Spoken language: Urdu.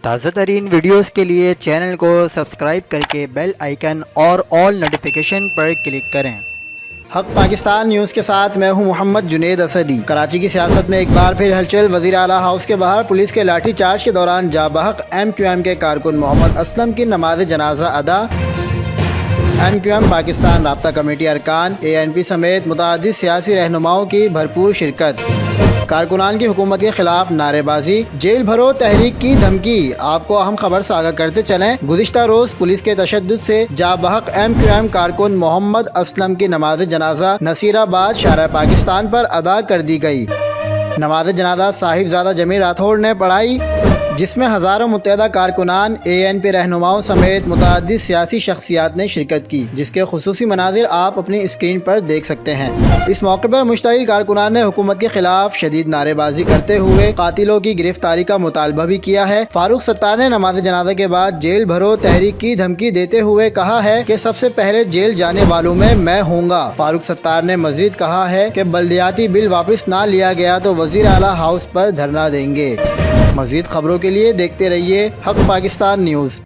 تازہ ترین ویڈیوز کے لیے چینل کو سبسکرائب کر کے بیل آئیکن اور آل نوٹیفیکیشن پر کلک کریں۔ حق پاکستان نیوز کے ساتھ میں ہوں محمد جنید اسدی۔ کراچی کی سیاست میں ایک بار پھر ہلچل۔ وزیر اعلیٰ ہاؤس کے باہر پولیس کے لاٹھی چارج کے دوران جاں بحق MQM کے کارکن محمد اسلم کی نماز جنازہ ادا۔ MQM پاکستان رابطہ کمیٹی ارکان ANP سمیت متعدد سیاسی رہنماؤں کی بھرپور شرکت۔ کارکنان کی حکومت کے خلاف نعرے بازی، جیل بھرو تحریک کی دھمکی۔ آپ کو اہم خبر سے آگاہ کرتے چلیں، گزشتہ روز پولیس کے تشدد سے جاں بحق MQM کارکن محمد اسلم کی نماز جنازہ نصیر آباد شارع پاکستان پر ادا کر دی گئی۔ نماز جنازہ صاحبزادہ جمیل راٹھوڑ نے پڑھائی، جس میں ہزاروں متحدہ کارکنان ANP رہنماؤں سمیت متعدد سیاسی شخصیات نے شرکت کی، جس کے خصوصی مناظر آپ اپنی اسکرین پر دیکھ سکتے ہیں۔ اس موقع پر مشتعل کارکنان نے حکومت کے خلاف شدید نعرے بازی کرتے ہوئے قاتلوں کی گرفتاری کا مطالبہ بھی کیا ہے۔ فاروق ستار نے نماز جنازہ کے بعد جیل بھرو تحریک کی دھمکی دیتے ہوئے کہا ہے کہ سب سے پہلے جیل جانے والوں میں ہوں گا۔ فاروق ستار نے مزید کہا ہے کہ بلدیاتی بل واپس نہ لیا گیا تو وزیر اعلیٰ ہاؤس پر دھرنا دیں گے۔ مزید خبروں کے لیے دیکھتے رہیے حق پاکستان نیوز۔